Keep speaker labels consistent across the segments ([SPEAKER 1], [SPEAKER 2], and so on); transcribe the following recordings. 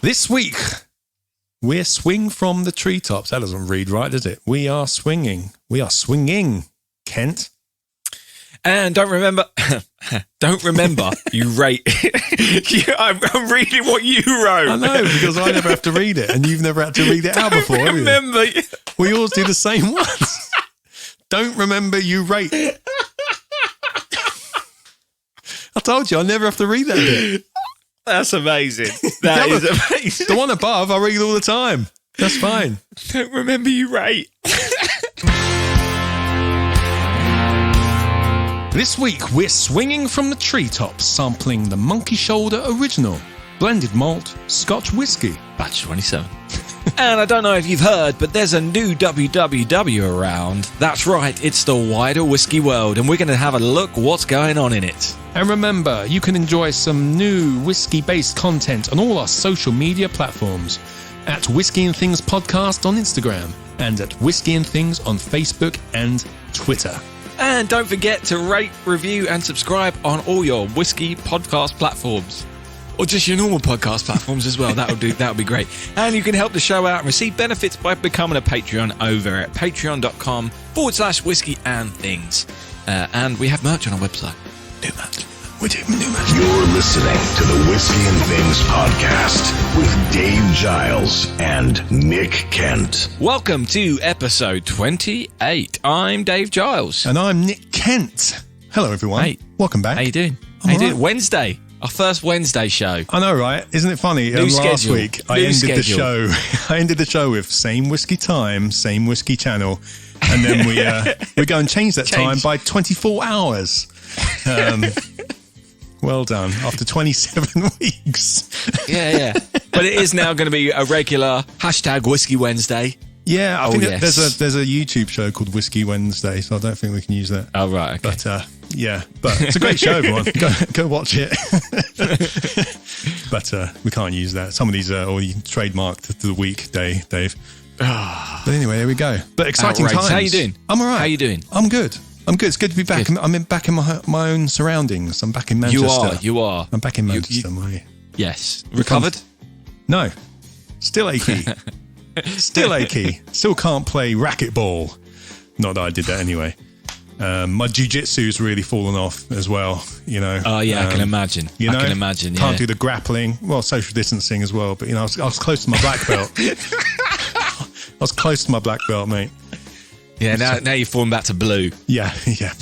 [SPEAKER 1] This week, we're swing from the treetops. That doesn't read right, does it? We are swinging. We are swinging, Kent.
[SPEAKER 2] And don't remember, you rate. I'm reading what you wrote.
[SPEAKER 1] I know, because I never have to read it, and you've never had to read it out before, have you?
[SPEAKER 2] Remember.
[SPEAKER 1] We always do the same ones. Don't remember, you rate. I told you, I never have to read that bit.
[SPEAKER 2] That's amazing. That is amazing.
[SPEAKER 1] The one above, I read all the time. That's fine.
[SPEAKER 2] Don't remember, you rate.
[SPEAKER 1] This week, we're swinging from the treetops, sampling the Monkey Shoulder Original Blended Malt Scotch Whisky.
[SPEAKER 2] Batch 27. And I don't know if you've heard, but there's a new WWW around. That's right, it's the wider whiskey world, and we're going to have a look what's going on in it.
[SPEAKER 1] And remember, you can enjoy some new whiskey-based content on all our social media platforms. At Whiskey and Things Podcast on Instagram, and at Whiskey and Things on Facebook and Twitter.
[SPEAKER 2] And don't forget to rate, review, and subscribe on all your whiskey podcast platforms. Or just your normal podcast platforms as well. That would be great. And you can help the show out and receive benefits by becoming a Patreon over at patreon.com/whiskey and things. And we have merch on our website. New merch.
[SPEAKER 1] We do new merch.
[SPEAKER 3] You're listening to the Whiskey and Things podcast with Dave Giles and Nick Kent.
[SPEAKER 2] Welcome to episode 28. I'm Dave Giles.
[SPEAKER 1] And I'm Nick Kent. Hello, everyone.
[SPEAKER 2] Hey.
[SPEAKER 1] Welcome back.
[SPEAKER 2] How you doing?
[SPEAKER 1] I'm all right.
[SPEAKER 2] Wednesday. Our first Wednesday show.
[SPEAKER 1] I know, right? Isn't it funny? Last week, I ended the show with same whiskey time, same whiskey channel, and then we go and change that time by 24 hours. Well done. After 27 weeks.
[SPEAKER 2] Yeah. But it is now going to be a regular hashtag Whiskey Wednesday.
[SPEAKER 1] Yeah, I think there's a YouTube show called Whiskey Wednesday, so I don't think we can use that.
[SPEAKER 2] Oh, right, okay.
[SPEAKER 1] But, but it's a great show, everyone. Go watch it. But we can't use that. Some of these are already trademarked to the weekday, Dave. But anyway, there we go. But exciting times.
[SPEAKER 2] How you doing?
[SPEAKER 1] I'm all right.
[SPEAKER 2] How you doing?
[SPEAKER 1] I'm good. It's good to be back.
[SPEAKER 2] Good.
[SPEAKER 1] I'm back in my own surroundings. I'm back in Manchester.
[SPEAKER 2] You are.
[SPEAKER 1] I'm back in Manchester.
[SPEAKER 2] Yes. Recovered?
[SPEAKER 1] No. Still achy. Still can't play racquetball. Not that I did that anyway. My jiu-jitsu's really fallen off as well, you know.
[SPEAKER 2] Oh, yeah, I can imagine. I can imagine, yeah.
[SPEAKER 1] Can't do the grappling. Well, social distancing as well, but, you know, I was close to my black belt. I was close to my black belt, mate.
[SPEAKER 2] Yeah, now you've fallen back to blue.
[SPEAKER 1] Yeah.
[SPEAKER 2] Yeah.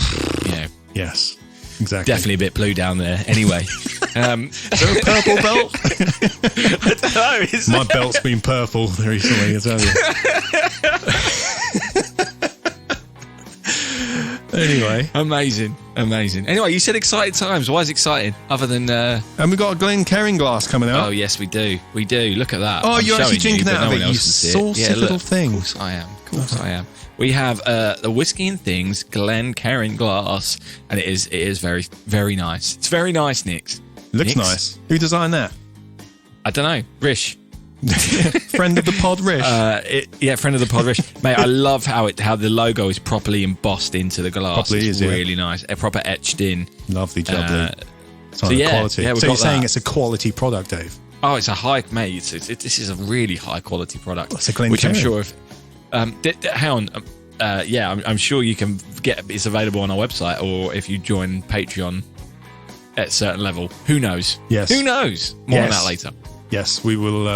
[SPEAKER 1] Yes, exactly.
[SPEAKER 2] Definitely a bit blue down there. Anyway.
[SPEAKER 1] Is there a purple belt?
[SPEAKER 2] I don't know.
[SPEAKER 1] My belt's been purple recently, I tell you. Anyway.
[SPEAKER 2] Amazing. Anyway, you said exciting times. Why is it exciting? Other than...
[SPEAKER 1] And we've got a Glencairn glass coming out.
[SPEAKER 2] Oh, yes, we do. Look at that.
[SPEAKER 1] Oh, you're actually drinking out of it,
[SPEAKER 2] no
[SPEAKER 1] you saucy little thing.
[SPEAKER 2] Of course I am. We have the Whiskey and Things Glencairn glass, and it is very, very nice. It's very nice, Nick.
[SPEAKER 1] Looks nice. Who designed that?
[SPEAKER 2] I don't know. Rish.
[SPEAKER 1] Friend of the pod, Rish.
[SPEAKER 2] Friend of the pod, Rish. Mate, I love how the logo is properly embossed into the glass.
[SPEAKER 1] Probably
[SPEAKER 2] it's really nice. Proper etched in.
[SPEAKER 1] Lovely, jubbly.
[SPEAKER 2] Quality.
[SPEAKER 1] Yeah, so you're saying it's a quality product, Dave?
[SPEAKER 2] Oh, it's a high, mate. This is a really high quality product.
[SPEAKER 1] It's a Glencairn.
[SPEAKER 2] Which I'm sure if... hang on. I'm sure you can get it's available on our website, or if you join Patreon at a certain level. Who knows?
[SPEAKER 1] Yes.
[SPEAKER 2] Who knows? More on that later.
[SPEAKER 1] Yes, we will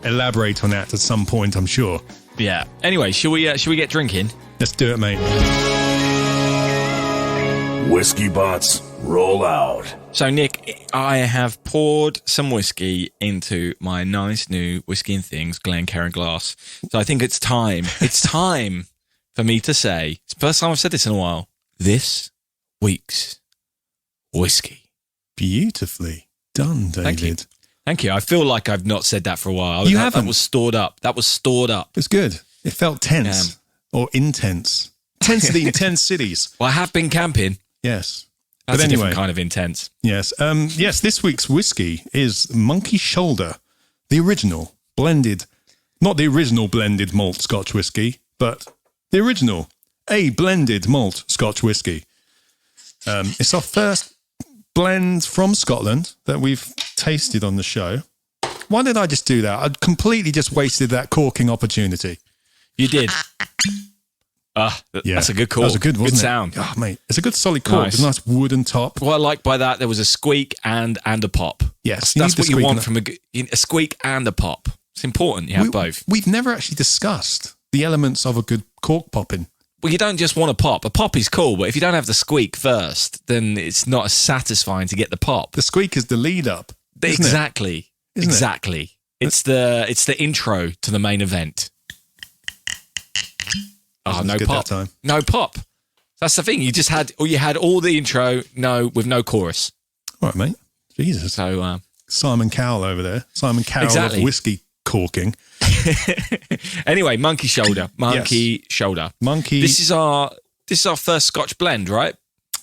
[SPEAKER 1] elaborate on that at some point, I'm sure.
[SPEAKER 2] Yeah. Anyway, shall we get drinking?
[SPEAKER 1] Let's do it, mate.
[SPEAKER 3] Whiskey bots, roll out.
[SPEAKER 2] So, Nick, I have poured some whiskey into my nice new Whiskey and Things Glencairn glass. So I think it's time. It's time for me to say, it's the first time I've said this in a while, this week's whiskey.
[SPEAKER 1] Beautifully done, David.
[SPEAKER 2] Thank you. I feel like I've not said that for a while.
[SPEAKER 1] You haven't.
[SPEAKER 2] That was stored up.
[SPEAKER 1] It's good. It felt tense or intense. Intensity in 10 cities.
[SPEAKER 2] Well, I have been camping.
[SPEAKER 1] Yes.
[SPEAKER 2] That's a different kind of intense.
[SPEAKER 1] Yes. This week's whiskey is Monkey Shoulder, the original blended, not the original blended malt Scotch whiskey, but the original, a blended malt Scotch whiskey. It's our first blend from Scotland that we've tasted on the show. Why did I just do that? I completely just wasted that corking opportunity.
[SPEAKER 2] You did. That's a good call.
[SPEAKER 1] That was a good
[SPEAKER 2] sound.
[SPEAKER 1] Oh, mate, it's a good solid cork.
[SPEAKER 2] Nice.
[SPEAKER 1] It's a nice wooden top.
[SPEAKER 2] What I like by that, there was a squeak and a pop.
[SPEAKER 1] Yes,
[SPEAKER 2] that's what you want from a squeak and a pop. It's important you have both.
[SPEAKER 1] We've never actually discussed the elements of a good cork popping.
[SPEAKER 2] Well, you don't just want a pop. A pop is cool, but if you don't have the squeak first, then it's not as satisfying to get the pop.
[SPEAKER 1] The squeak is the lead up.
[SPEAKER 2] Exactly.
[SPEAKER 1] Isn't it?
[SPEAKER 2] It's the intro to the main event. Oh, no pop. No pop. That's the thing. You had all the intro, with no chorus.
[SPEAKER 1] All right, mate. Jesus.
[SPEAKER 2] So
[SPEAKER 1] Simon Cowell over there. Simon Cowell of whiskey corking.
[SPEAKER 2] Anyway, monkey shoulder. Shoulder. This is our first Scotch blend, right?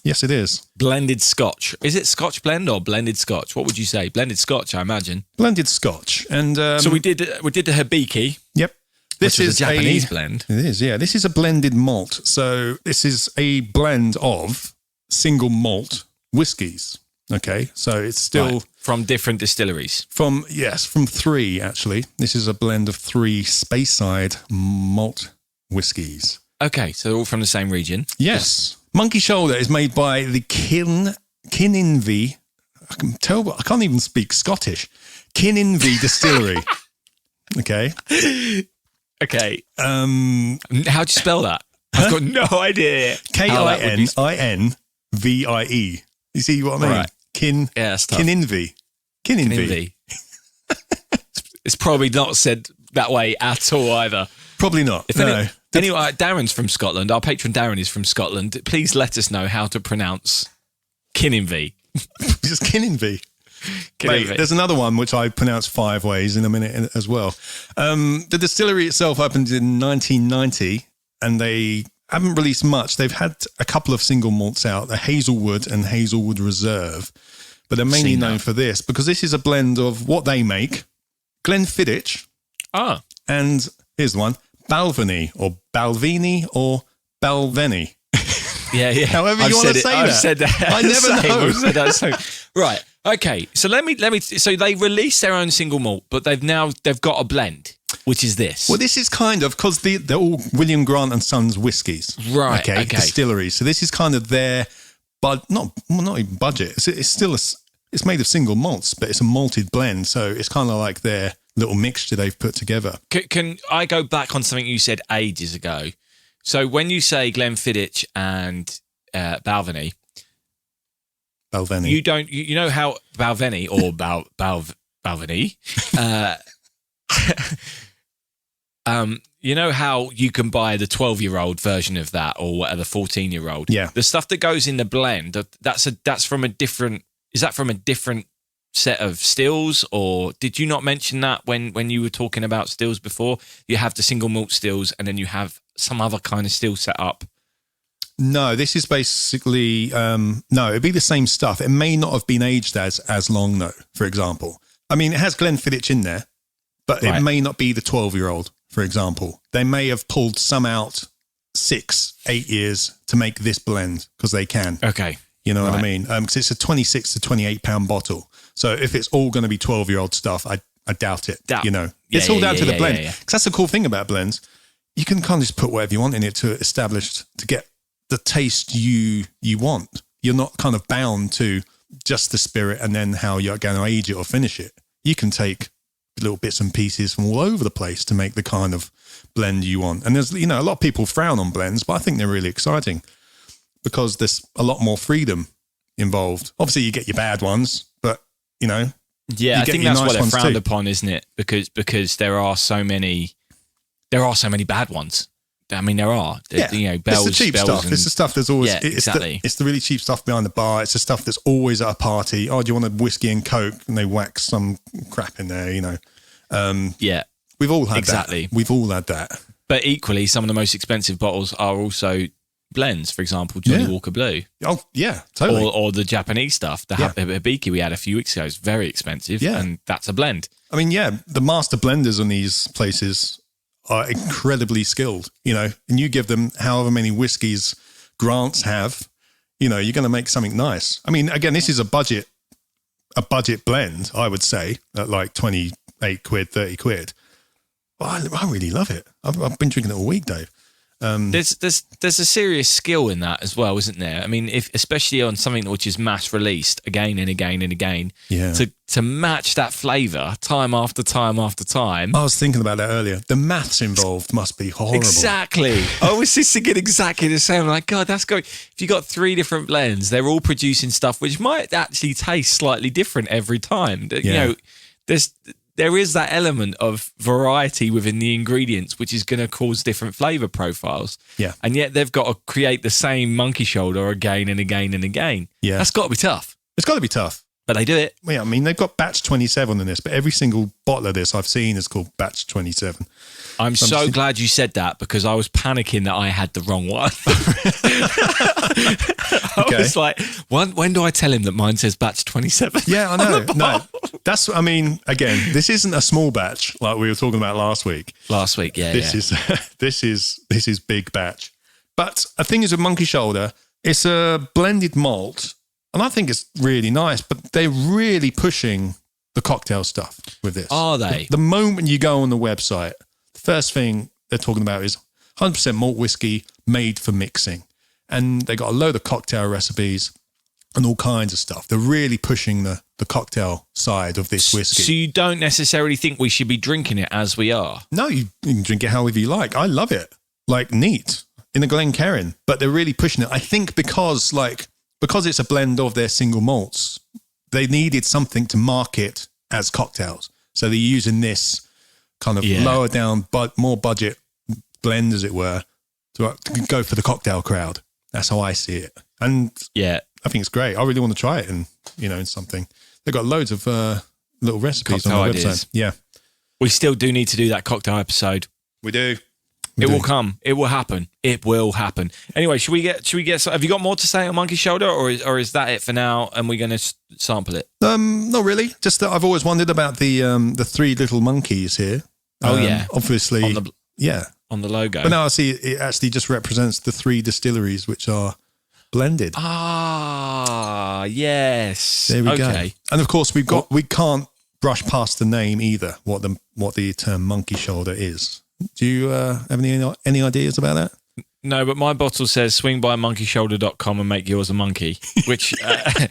[SPEAKER 1] Yes, it is.
[SPEAKER 2] Blended Scotch. Is it Scotch blend or blended Scotch? What would you say? Blended Scotch, I imagine.
[SPEAKER 1] Blended Scotch. And
[SPEAKER 2] so we did the Hibiki.
[SPEAKER 1] Yep.
[SPEAKER 2] This is a Japanese blend.
[SPEAKER 1] It is, yeah. This is a blended malt. So this is a blend of single malt whiskies. Okay, so it's still
[SPEAKER 2] from different distilleries.
[SPEAKER 1] From 3 actually. This is a blend of 3 Speyside malt whiskies.
[SPEAKER 2] Okay, so they're all from the same region.
[SPEAKER 1] Yes. Monkey Shoulder is made by the Kinninvie. I can't even speak Scottish. Kinninvie Distillery. Okay.
[SPEAKER 2] Okay. How'd you spell that? I've got no idea.
[SPEAKER 1] Kinninvie. You see what I mean?
[SPEAKER 2] Right.
[SPEAKER 1] Kinninvie. Kinninvie.
[SPEAKER 2] It's probably not said that way at all either.
[SPEAKER 1] Probably not. No.
[SPEAKER 2] Anyway, Darren's from Scotland. Our patron Darren is from Scotland. Please let us know how to pronounce Kinninvie.
[SPEAKER 1] Just Kinninvie. Mate, there's another one which I pronounce 5 ways in a minute as well. The distillery itself opened in 1990 and they haven't released much. They've had a couple of single malts out, the Hazelwood and Hazelwood Reserve, but they're mainly known for this because this is a blend of what they make, Glenfiddich, and here's the one, Balvenie or Balvenie or Balvenie.
[SPEAKER 2] Yeah.
[SPEAKER 1] However you want to say that.
[SPEAKER 2] I've said that.
[SPEAKER 1] I never know.
[SPEAKER 2] I've said that. Right. Okay. So let me. So they released their own single malt, but they've got a blend, which is this.
[SPEAKER 1] Well, this is kind of because they're all William Grant and Sons whiskies,
[SPEAKER 2] right?
[SPEAKER 1] Okay. Distilleries. So this is kind of their, but not even budget. It's still it's made of single malts, but it's a malted blend. So it's kind of like their little mixture they've put together.
[SPEAKER 2] Can I go back on something you said ages ago? So when you say Glenfiddich and Balvenie, you know how Balvenie or Balvenie, you know how you can buy the 12-year-old version of that or whatever, 14-year-old.
[SPEAKER 1] Yeah,
[SPEAKER 2] the stuff that goes in the blend that's from a different. Is that from a different set of stills, or did you not mention that when you were talking about stills before? You have the single malt stills, and then you have some other kind of still set up.
[SPEAKER 1] No, this is basically no. It'd be the same stuff. It may not have been aged as long though. For example, I mean, it has Glenfiddich in there, but it may not be the 12-year-old. For example, they may have pulled some out 6-8 years to make this blend because they can.
[SPEAKER 2] Okay,
[SPEAKER 1] you know what I mean? Because it's a 26 to 28 pound bottle. So if it's all going to be 12-year-old stuff, I doubt it. You know, it's all down to the blend. Because that's the cool thing about blends. You can kind of just put whatever you want in it to get the taste you want. You're not kind of bound to just the spirit and then how you're going to age it or finish it. You can take little bits and pieces from all over the place to make the kind of blend you want. And there's, a lot of people frown on blends, but I think they're really exciting because there's a lot more freedom involved. Obviously, you get your bad ones, but
[SPEAKER 2] I think that's what they're frowned upon, isn't it? Because there are so many bad ones. I mean, there are. Bells,
[SPEAKER 1] it's the cheap stuff. It's the stuff that's always...
[SPEAKER 2] exactly.
[SPEAKER 1] It's the really cheap stuff behind the bar. It's the stuff that's always at a party. Oh, do you want a whiskey and Coke? And they whack some crap in there, We've all had that. We've all had that.
[SPEAKER 2] But equally, some of the most expensive bottles are also blends. For example, Johnny Walker Blue.
[SPEAKER 1] Oh, yeah, totally.
[SPEAKER 2] Or the Japanese stuff. The Hibiki we had a few weeks ago is very expensive, and that's a blend.
[SPEAKER 1] I mean, the master blenders on these places are incredibly skilled, and you give them however many whiskies Grants have, you're going to make something nice. I mean, again, this is a budget blend, I would say, at like 20 8 quid, 30 quid. Well, I really love it. I've been drinking it all week, Dave.
[SPEAKER 2] There's a serious skill in that as well, isn't there? I mean, if especially on something which is mass released again and again and again, to match that flavour time after time after time.
[SPEAKER 1] I was thinking about that earlier. The maths involved must be horrible.
[SPEAKER 2] Exactly. I was just thinking exactly the same. Like, God, that's great. If you got 3 different blends, they're all producing stuff which might actually taste slightly different every time. You know, there is that element of variety within the ingredients, which is going to cause different flavour profiles.
[SPEAKER 1] Yeah.
[SPEAKER 2] And yet they've got to create the same monkey shoulder again and again and again.
[SPEAKER 1] Yeah.
[SPEAKER 2] That's got to be tough.
[SPEAKER 1] It's got to be tough.
[SPEAKER 2] But they do it.
[SPEAKER 1] Yeah, I mean, they've got batch 27 in this, but every single bottle of this I've seen is called batch 27.
[SPEAKER 2] I'm so glad you said that, because I was panicking that I had the wrong one. I was like, when do I tell him that mine says batch 27?
[SPEAKER 1] Yeah, I know. No, that's, I mean, again, this isn't a small batch like we were talking about last week.
[SPEAKER 2] This
[SPEAKER 1] is big batch. But the thing is with Monkey Shoulder, it's a blended malt, and I think it's really nice, but they're really pushing the cocktail stuff with this.
[SPEAKER 2] Are they?
[SPEAKER 1] The moment you go on the website, the first thing they're talking about is 100% malt whiskey made for mixing. And they got a load of cocktail recipes and all kinds of stuff. They're really pushing the cocktail side of this whiskey.
[SPEAKER 2] So you don't necessarily think we should be drinking it as we are?
[SPEAKER 1] No, you can drink it however you like. I love it. Like, neat. In the Glencairn. But they're really pushing it. I think because it's a blend of their single malts, they needed something to market as cocktails. So they're using this kind of lower down, but more budget blend, as it were, to go for the cocktail crowd. That's how I see it. And I think it's great. I really want to try it in something. They've got loads of little recipes
[SPEAKER 2] cocktail
[SPEAKER 1] on their
[SPEAKER 2] ideas.
[SPEAKER 1] website. Yeah.
[SPEAKER 2] We still do need to do that cocktail episode.
[SPEAKER 1] We do.
[SPEAKER 2] It will come. It will happen. It will happen. Anyway, should we get? Have you got more to say on Monkey Shoulder, or is that it for now? And we're going to sample it?
[SPEAKER 1] Not really. Just that I've always wondered about the 3 little monkeys here. Obviously, on
[SPEAKER 2] the logo.
[SPEAKER 1] But now I see it actually just represents the 3 distilleries which are blended.
[SPEAKER 2] Ah, yes.
[SPEAKER 1] There we go. And of course, we can't brush past the name either. What the term Monkey Shoulder is. Do you have any ideas about that?
[SPEAKER 2] No, but my bottle says swing by monkeyshoulder.com and make yours a monkey, which...
[SPEAKER 1] Isn't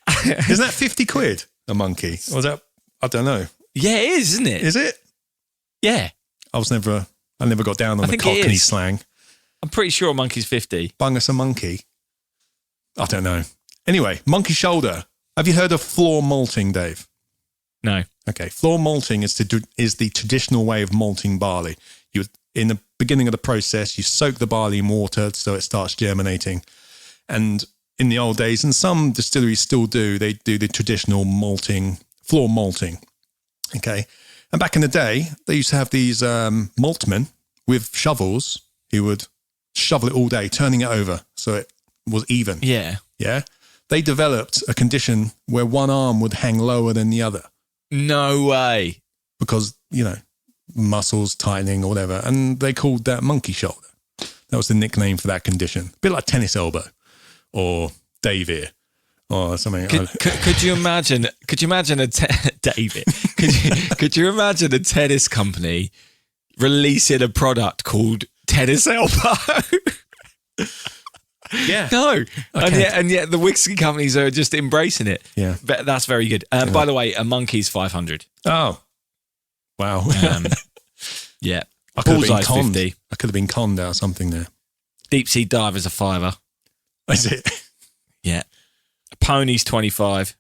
[SPEAKER 1] that 50 quid a monkey? Or is that... I don't know.
[SPEAKER 2] Yeah, it is, isn't it?
[SPEAKER 1] Is it?
[SPEAKER 2] Yeah.
[SPEAKER 1] I never got down on the Cockney slang.
[SPEAKER 2] I'm pretty sure a monkey's 50.
[SPEAKER 1] Bung us a monkey. I don't know. Anyway, Monkey Shoulder. Have you heard of floor malting, Dave?
[SPEAKER 2] No.
[SPEAKER 1] Okay, floor malting is the traditional way of malting barley. In the beginning of the process, you soak the barley in water so it starts germinating. And in the old days, and some distilleries still do, they do the traditional malting, floor malting. Okay, and back in the day, they used to have these maltmen with shovels who would shovel it all day, turning it over so it was even.
[SPEAKER 2] Yeah.
[SPEAKER 1] Yeah. They developed a condition where one arm would hang lower than the other.
[SPEAKER 2] No way.
[SPEAKER 1] Because, muscles tightening or whatever. And they called that Monkey Shoulder. That was the nickname for that condition. A bit like tennis elbow or Dave ear or something.
[SPEAKER 2] Could you imagine David? Could you imagine a tennis company releasing a product called tennis elbow?
[SPEAKER 1] Yeah.
[SPEAKER 2] No. And yet the whiskey companies are just embracing it.
[SPEAKER 1] Yeah.
[SPEAKER 2] But that's very good. By the way, a monkey's 500.
[SPEAKER 1] Oh. Wow.
[SPEAKER 2] Yeah.
[SPEAKER 1] I could have
[SPEAKER 2] Bullseye's
[SPEAKER 1] been conned.
[SPEAKER 2] 50.
[SPEAKER 1] I could have been conned out of something there.
[SPEAKER 2] Deep sea diver's a $5.
[SPEAKER 1] Is it?
[SPEAKER 2] Yeah. A pony's 25.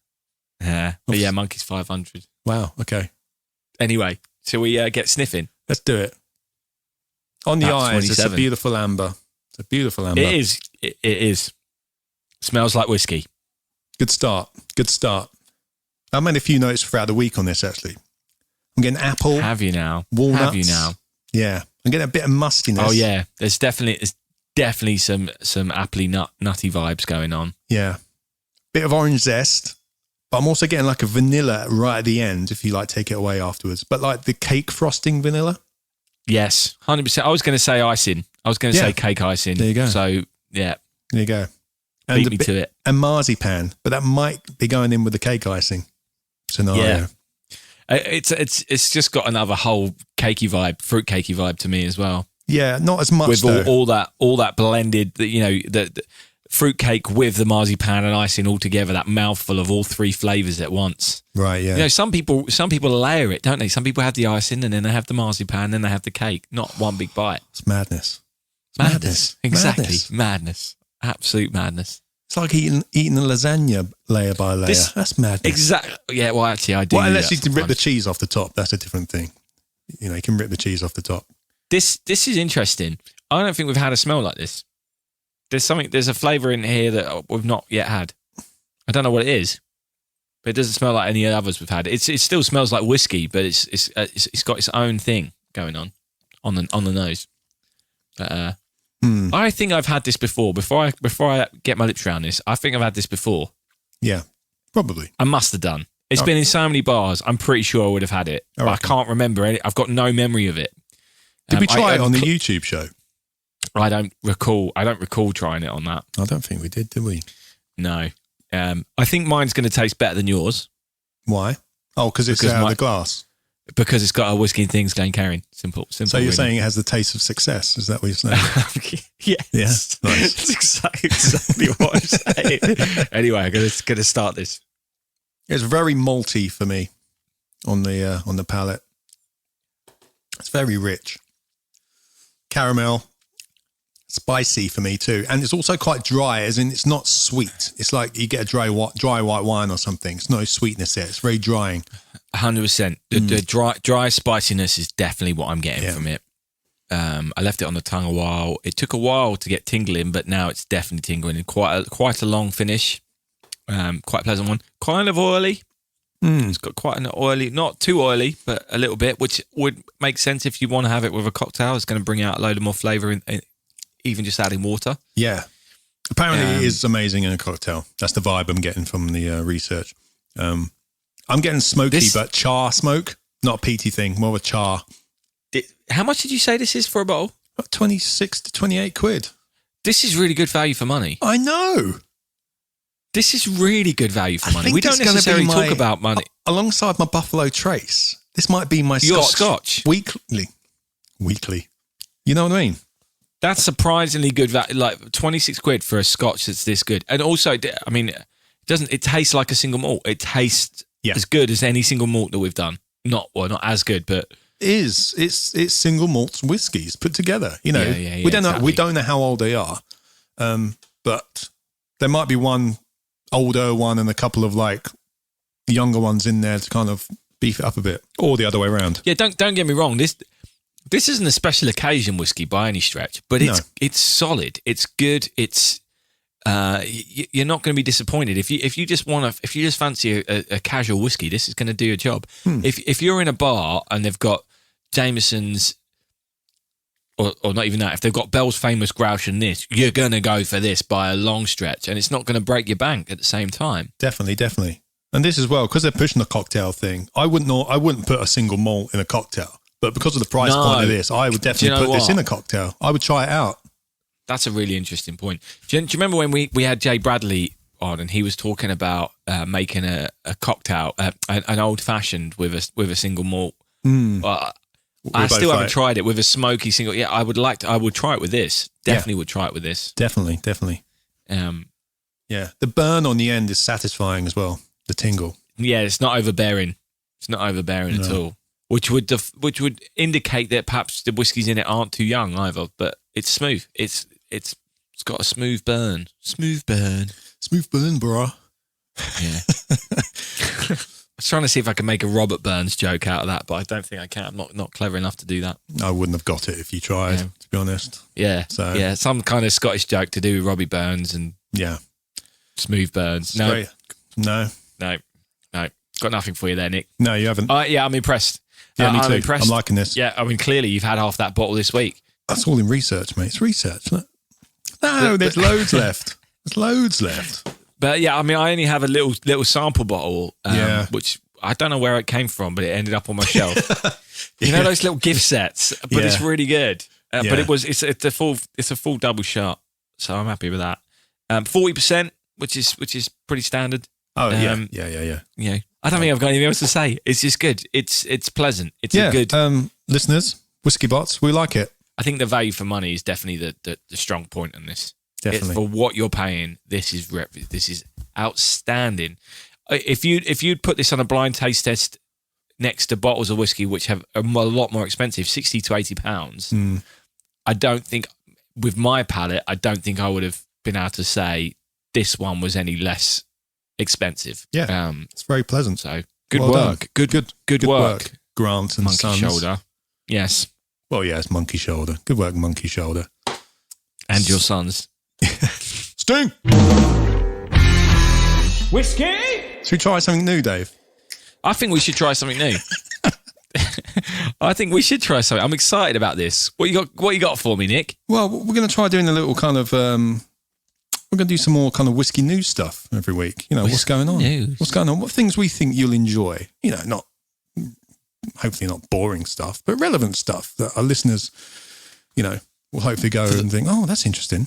[SPEAKER 2] Yeah. But yeah, monkey's 500.
[SPEAKER 1] Wow. Okay.
[SPEAKER 2] Anyway, shall we get sniffing?
[SPEAKER 1] Let's do it. On the
[SPEAKER 2] That's
[SPEAKER 1] eyes,
[SPEAKER 2] 27.
[SPEAKER 1] It's a beautiful amber. It's a beautiful amber.
[SPEAKER 2] It is. It is. Smells like whiskey.
[SPEAKER 1] Good start. I made a few notes throughout the week on this, actually. I'm getting apple.
[SPEAKER 2] Have you now?
[SPEAKER 1] Walnuts.
[SPEAKER 2] Have you now?
[SPEAKER 1] Yeah. I'm getting a bit of mustiness.
[SPEAKER 2] Oh, yeah. There's definitely some appley nutty vibes going on.
[SPEAKER 1] Yeah. Bit of orange zest. But I'm also getting like a vanilla right at the end, if you take it away afterwards. But like the cake frosting vanilla.
[SPEAKER 2] Yes, 100%. I was going to say icing. I was going to say cake icing.
[SPEAKER 1] There you go.
[SPEAKER 2] So, yeah.
[SPEAKER 1] There you go.
[SPEAKER 2] And beat me to it.
[SPEAKER 1] And marzipan, but that might be going in with the cake icing scenario.
[SPEAKER 2] It's just got another whole cakey vibe, fruit cakey vibe to me as well.
[SPEAKER 1] Yeah, not as much
[SPEAKER 2] with
[SPEAKER 1] though.
[SPEAKER 2] all that blended, the fruit cake with the marzipan and icing all together, that mouthful of all three flavors at once.
[SPEAKER 1] Right, yeah.
[SPEAKER 2] Some people layer it, don't they? Some people have the icing and then they have the marzipan, then they have the cake, not one big bite.
[SPEAKER 1] It's madness.
[SPEAKER 2] Madness. Exactly. Madness. Absolute madness.
[SPEAKER 1] It's like eating a lasagna layer by layer. That's madness.
[SPEAKER 2] Exactly. Yeah, well, actually, I do.
[SPEAKER 1] Well, unless you can rip the cheese off the top. That's a different thing. You can rip the cheese off the top.
[SPEAKER 2] This is interesting. I don't think we've had a smell like this. There's a flavour in here that we've not yet had. I don't know what it is, but it doesn't smell like any others we've had. It still smells like whiskey, but it's got its own thing going on the nose. But I think I've had this before. Before I get my lips around this, I think I've had this before.
[SPEAKER 1] Yeah, probably.
[SPEAKER 2] I must have done. It's been in so many bars. I'm pretty sure I would have had it, but I can't remember any. I've got no memory of it.
[SPEAKER 1] Did we try it on the YouTube show?
[SPEAKER 2] I don't recall trying it on that.
[SPEAKER 1] I don't think we did we?
[SPEAKER 2] No. I think mine's going to taste better than yours.
[SPEAKER 1] Why? Oh, because it's out of the glass.
[SPEAKER 2] Because it's got a whiskey and things Glencairn. Simple.
[SPEAKER 1] So you're
[SPEAKER 2] really.
[SPEAKER 1] saying it has the taste of success? Is that what you're saying?
[SPEAKER 2] Yes.
[SPEAKER 1] Yeah. Nice.
[SPEAKER 2] That's exactly what I'm saying. Anyway, I'm going to start this.
[SPEAKER 1] It's very malty for me on the palate. It's very rich. Caramel. Spicy for me too, and it's also quite dry, as in it's not sweet. It's like you get a dry white wine or something. It's no sweetness there. It's very drying.
[SPEAKER 2] 100%. The dry spiciness is definitely what I'm getting from it. I left it on the tongue a while. It took a while to get tingling, but now it's definitely tingling. Quite a long finish. Quite a pleasant one. Kind of oily. It's got quite an oily, not too oily, but a little bit, which would make sense if you want to have it with a cocktail. It's going to bring out a load of more flavour in even just adding water. Yeah.
[SPEAKER 1] Apparently it is amazing in a cocktail. That's the vibe I'm getting from the research. I'm getting smoky, but char smoke, not a peaty thing, more of a char.
[SPEAKER 2] How much did you say this is for a bottle?
[SPEAKER 1] About 26 to 28 quid.
[SPEAKER 2] This is really good value for money.
[SPEAKER 1] I know.
[SPEAKER 2] This is really good value for money. We don't necessarily talk about money.
[SPEAKER 1] Alongside my Buffalo Trace, this might be my
[SPEAKER 2] Scotch.
[SPEAKER 1] Weekly. You know what I mean?
[SPEAKER 2] That's surprisingly good value, like 26 quid for a Scotch that's this good. And also, I mean, it tastes like a single malt. It tastes as good as any single malt that we've done. Not as good, but
[SPEAKER 1] it's single malts whiskies put together. We don't know how old they are, but there might be one older one and a couple of like younger ones in there to kind of beef it up a bit, or the other way around.
[SPEAKER 2] Yeah, don't get me wrong. This isn't a special occasion whiskey by any stretch, but it's solid. It's good. It's you're not going to be disappointed if you just fancy a casual whiskey. This is going to do a job. If you're in a bar and they've got Jameson's, or not even that, if they've got Bell's Famous Grouch and this, you're going to go for this by a long stretch, and it's not going to break your bank at the same time.
[SPEAKER 1] Definitely. And this as well, because they're pushing the cocktail thing. I wouldn't put a single malt in a cocktail. But because of the price point of this, I would definitely put this in a cocktail. I would try it out.
[SPEAKER 2] That's a really interesting point. Do you remember when we had Jay Bradley on and he was talking about making a cocktail, an old-fashioned with a single malt? I still haven't tried it with a smoky single. Yeah, I would try it with this. Definitely would try it with this.
[SPEAKER 1] Definitely. The burn on the end is satisfying as well. The tingle. Yeah,
[SPEAKER 2] it's not overbearing. It's not overbearing at all. Which would indicate that perhaps the whiskies in it aren't too young either, but it's smooth. It's got a smooth burn. Smooth burn,
[SPEAKER 1] brah.
[SPEAKER 2] Yeah. I was trying to see if I can make a Robert Burns joke out of that, but I don't think I can. I'm not clever enough to do that.
[SPEAKER 1] I wouldn't have got it if you tried, to be honest.
[SPEAKER 2] Yeah. So some kind of Scottish joke to do with Robbie Burns and smooth burns. No. Got nothing for you there, Nick.
[SPEAKER 1] No, you haven't.
[SPEAKER 2] I'm impressed.
[SPEAKER 1] Yeah, me too.
[SPEAKER 2] I'm impressed.
[SPEAKER 1] I'm liking this.
[SPEAKER 2] Yeah, I mean, clearly you've had half that bottle this week.
[SPEAKER 1] That's all in research, mate. It's research. No, there's loads left. There's loads left.
[SPEAKER 2] But yeah, I mean, I only have a little sample bottle, which I don't know where it came from, but it ended up on my shelf. You know those little gift sets, but it's really good. But it's a full double shot, so I'm happy with that. 40%, which is pretty standard.
[SPEAKER 1] Oh yeah.
[SPEAKER 2] I don't think I've got anything else to say. It's just good. It's pleasant. It's a good.
[SPEAKER 1] Listeners, Whiskey Bots, we like it.
[SPEAKER 2] I think the value for money is definitely the strong point on this.
[SPEAKER 1] Definitely.
[SPEAKER 2] For what you're paying, this is outstanding. If you'd put this on a blind taste test next to bottles of whiskey, which have a lot more expensive, £60 to £80, I don't think, with my palate, I don't think I would have been able to say this one was any less expensive.
[SPEAKER 1] Yeah, it's very pleasant.
[SPEAKER 2] So good
[SPEAKER 1] well
[SPEAKER 2] work. Good work.
[SPEAKER 1] Grant and
[SPEAKER 2] Monkey
[SPEAKER 1] Sons.
[SPEAKER 2] Shoulder. Yes.
[SPEAKER 1] Well, yeah, it's Monkey Shoulder. Good work, Monkey Shoulder.
[SPEAKER 2] And your sons.
[SPEAKER 1] Sting!
[SPEAKER 2] Whiskey!
[SPEAKER 1] Should we try something new, Dave?
[SPEAKER 2] I think we should try something new. I think we should try something. I'm excited about this. What you got for me, Nick?
[SPEAKER 1] Well, we're going to try doing a little kind of... we're going to do some more kind of whiskey news stuff every week. You know, what's going on?
[SPEAKER 2] News.
[SPEAKER 1] What's going on? What things we think you'll enjoy? You know, hopefully not boring stuff, but relevant stuff that our listeners, you know, will hopefully go and think, oh, that's interesting.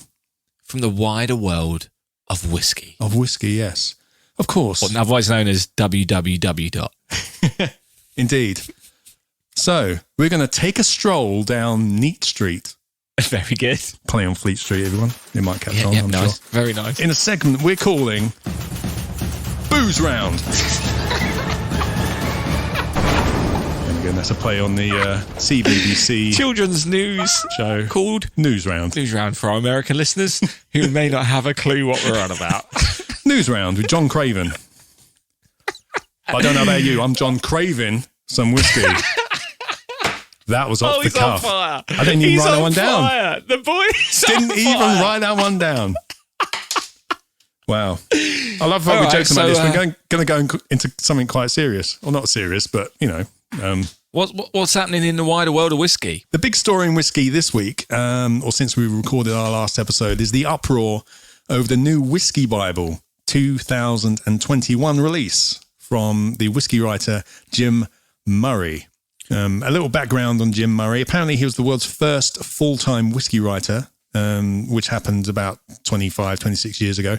[SPEAKER 2] From the wider world of whiskey.
[SPEAKER 1] Of whiskey, yes. Of course.
[SPEAKER 2] Otherwise known as www.
[SPEAKER 1] Indeed. So, we're going to take a stroll down Neat Street.
[SPEAKER 2] Very good.
[SPEAKER 1] Play on Fleet Street, everyone. It might catch on, I'm
[SPEAKER 2] nice.
[SPEAKER 1] sure.
[SPEAKER 2] Very nice.
[SPEAKER 1] In a segment we're calling Booze Round. And again, that's a play on the CBBC
[SPEAKER 2] children's news
[SPEAKER 1] show
[SPEAKER 2] called
[SPEAKER 1] News Round.
[SPEAKER 2] News Round for our American listeners who may not have a clue what we're on about.
[SPEAKER 1] News Round with John Craven. I don't know about you, I'm John Craven some whiskey. That was off the cuff.
[SPEAKER 2] On fire.
[SPEAKER 1] I didn't even write that one down.
[SPEAKER 2] The boy
[SPEAKER 1] Didn't even write that one down. Wow. I love how we're joking about this. We're going to go into something quite serious. Well, not serious, but, you know.
[SPEAKER 2] What's happening in the wider world of whiskey?
[SPEAKER 1] The big story in whiskey this week, or since we recorded our last episode, is the uproar over the new Whisky Bible 2021 release from the whiskey writer Jim Murray. A little background on Jim Murray. Apparently, he was the world's first full-time whiskey writer, which happened about 26 years ago.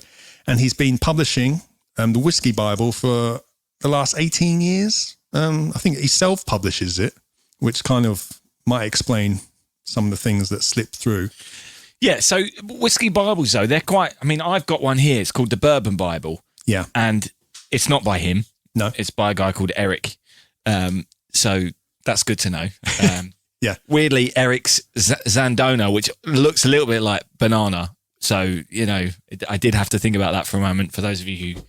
[SPEAKER 1] And he's been publishing the Whisky Bible for the last 18 years. I think he self-publishes it, which kind of might explain some of the things that slipped through.
[SPEAKER 2] Yeah, so Whiskey Bibles, though, they're quite... I mean, I've got one here. It's called the Bourbon Bible.
[SPEAKER 1] Yeah.
[SPEAKER 2] And it's not by him.
[SPEAKER 1] No.
[SPEAKER 2] It's by a guy called Eric. So... That's good to know.
[SPEAKER 1] Yeah.
[SPEAKER 2] Weirdly, Eric's Zandona, which looks a little bit like banana. So, you know, I did have to think about that for a moment. For those of you who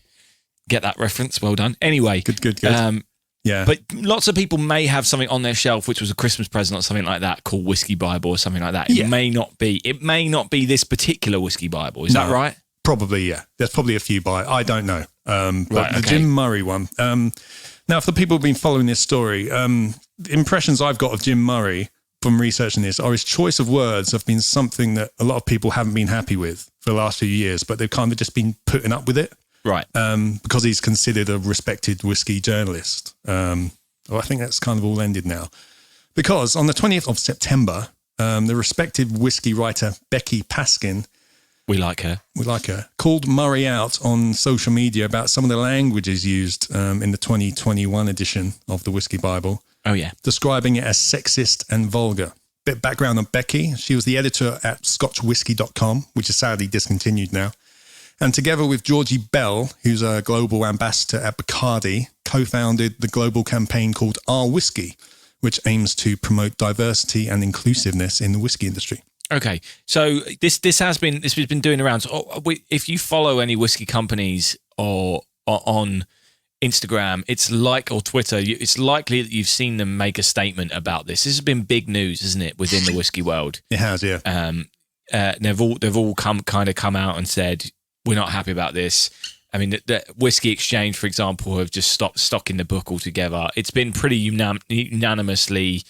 [SPEAKER 2] get that reference, well done. Anyway.
[SPEAKER 1] Good. Yeah.
[SPEAKER 2] But lots of people may have something on their shelf, which was a Christmas present or something like that, called Whiskey Bible or something like that. It may not be this particular Whiskey Bible. Is that right?
[SPEAKER 1] Probably, yeah. There's probably a few I don't know. But
[SPEAKER 2] right,
[SPEAKER 1] the Jim Murray one. Now, for the people who've been following this story, the impressions I've got of Jim Murray from researching this are his choice of words have been something that a lot of people haven't been happy with for the last few years, but they've kind of just been putting up with it.
[SPEAKER 2] Right.
[SPEAKER 1] Because he's considered a respected whiskey journalist. Well, I think that's kind of all ended now. Because on the 20th of September, the respected whiskey writer Becky Paskin,
[SPEAKER 2] we like her,
[SPEAKER 1] called Murray out on social media about some of the languages used in the 2021 edition of the Whisky Bible.
[SPEAKER 2] Oh, yeah.
[SPEAKER 1] Describing it as sexist and vulgar. Bit background on Becky. She was the editor at scotchwhisky.com, which is sadly discontinued now. And together with Georgie Bell, who's a global ambassador at Bacardi, co-founded the global campaign called Our Whiskey, which aims to promote diversity and inclusiveness in the whiskey industry.
[SPEAKER 2] Okay, so this has been doing around. So if you follow any whiskey companies or on Instagram, or Twitter, it's likely that you've seen them make a statement about this. This has been big news, isn't it, within the whiskey world?
[SPEAKER 1] It has, yeah.
[SPEAKER 2] They've all come out and said we're not happy about this. I mean, the Whiskey Exchange, for example, have just stopped stocking the book altogether. It's been pretty unanimously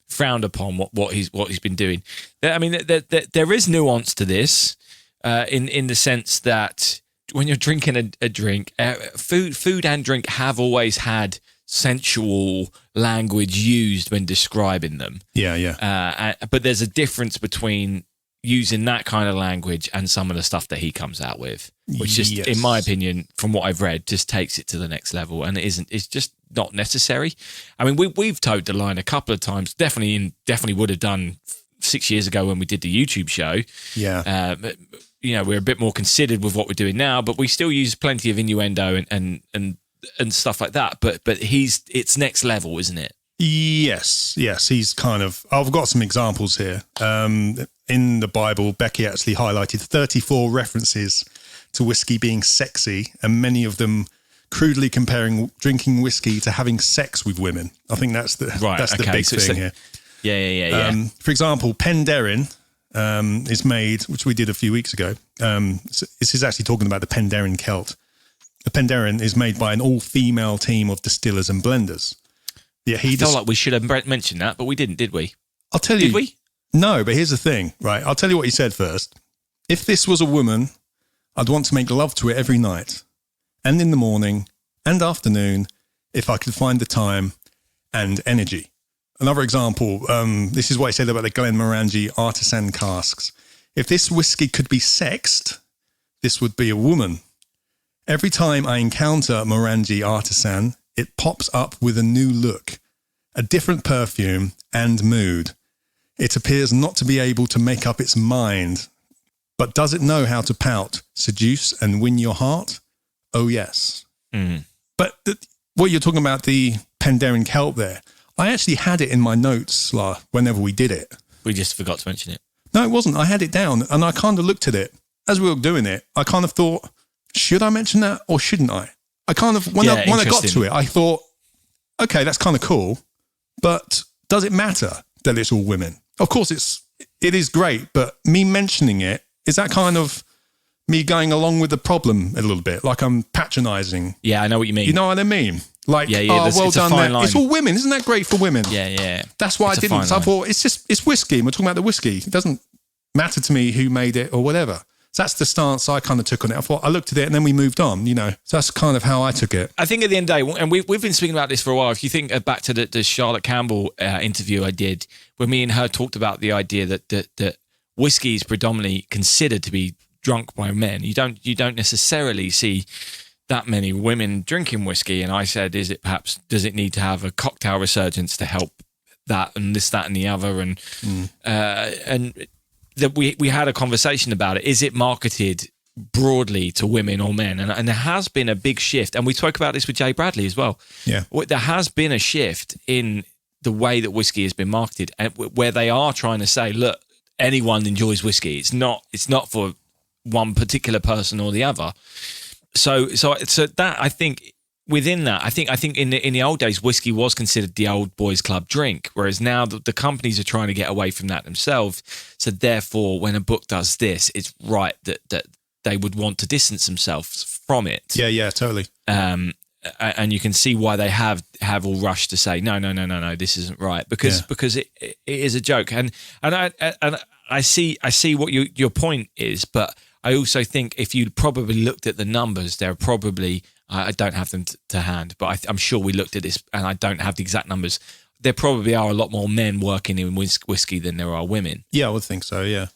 [SPEAKER 2] frowned upon what he's been doing. I mean, there is nuance to this in the sense that when you're drinking a drink, food and drink have always had sensual language used when describing them.
[SPEAKER 1] Yeah.
[SPEAKER 2] But there's a difference between using that kind of language and some of the stuff that he comes out with, which just,
[SPEAKER 1] Yes.
[SPEAKER 2] in my opinion, from what I've read, just takes it to the next level, and it's just not necessary. I mean, we've towed the line a couple of times. Definitely would have done 6 years ago when we did the YouTube show.
[SPEAKER 1] Yeah.
[SPEAKER 2] But, we're a bit more considered with what we're doing now, but we still use plenty of innuendo and stuff like that. But it's next level, isn't it?
[SPEAKER 1] Yes. He's kind of. I've got some examples here. In the Bible, Becky actually highlighted 34 references to whiskey being sexy, and many of them crudely comparing drinking whiskey to having sex with women. I think that's the big thing here.
[SPEAKER 2] Yeah.
[SPEAKER 1] For example, Penderyn is made, which we did a few weeks ago. This is actually talking about the Penderyn Celt. The Penderyn is made by an all-female team of distillers and blenders. Yeah,
[SPEAKER 2] I felt like we should have mentioned that, but we didn't, did we?
[SPEAKER 1] I'll tell you.
[SPEAKER 2] Did we?
[SPEAKER 1] No, but here's the thing, right? I'll tell you what he said first. If this was a woman, I'd want to make love to it every night, and in the morning and afternoon, if I could find the time and energy. Another example, this is what he said about the Glenmorangie artisan casks. If this whiskey could be sexed, this would be a woman. Every time I encounter Morangi artisan, it pops up with a new look, a different perfume and mood. It appears not to be able to make up its mind, but does it know how to pout, seduce and win your heart? Oh, yes.
[SPEAKER 2] Mm.
[SPEAKER 1] But what you're talking about, the Penderyn Celt there, I actually had it in my notes whenever we did it.
[SPEAKER 2] We just forgot to mention it.
[SPEAKER 1] No, it wasn't. I had it down and I kind of looked at it. As we were doing it, I kind of thought, should I mention that or shouldn't I? I kind of, when I got to it, I thought, okay, that's kind of cool, but does it matter that it's all women? Of course, it is great, but me mentioning it, is that kind of me going along with the problem a little bit? Like I'm patronising.
[SPEAKER 2] Yeah, I know what you mean.
[SPEAKER 1] You know what I mean? Like, well
[SPEAKER 2] it's
[SPEAKER 1] done there. It's all women. Isn't that great for women?
[SPEAKER 2] Yeah.
[SPEAKER 1] That's why I didn't. So I thought, it's whiskey. And we're talking about the whiskey. It doesn't matter to me who made it or whatever. So that's the stance I kind of took on it. I thought, I looked at it and then we moved on, So that's kind of how I took it.
[SPEAKER 2] I think at the end of the day, and we've been speaking about this for a while, if you think back to the Charlotte Campbell interview I did, where me and her talked about the idea that whiskey is predominantly considered to be drunk by men. You don't necessarily see that many women drinking whiskey. And I said, does it need to have a cocktail resurgence to help that and this, that and the other? And that we had a conversation about it. Is it marketed broadly to women or men? And there has been a big shift. And we spoke about this with Jay Bradley as well.
[SPEAKER 1] Yeah.
[SPEAKER 2] There has been a shift in the way that whiskey has been marketed, and where they are trying to say, look, anyone enjoys whiskey. It's not for one particular person or the other. So that, I think, within that, I think in the old days, whiskey was considered the old boys club drink, whereas now the companies are trying to get away from that themselves. So therefore, when a book does this, it's right that they would want to distance themselves from it.
[SPEAKER 1] Yeah, totally.
[SPEAKER 2] And you can see why they have all rushed to say no, this isn't right, because it is a joke. And I see what your point is, but I also think if you probably looked at the numbers, there are probably, I don't have them to hand, but I'm sure we looked at this and I don't have the exact numbers. There probably are a lot more men working in whiskey than there are women.
[SPEAKER 1] Yeah, I would think so. Yeah.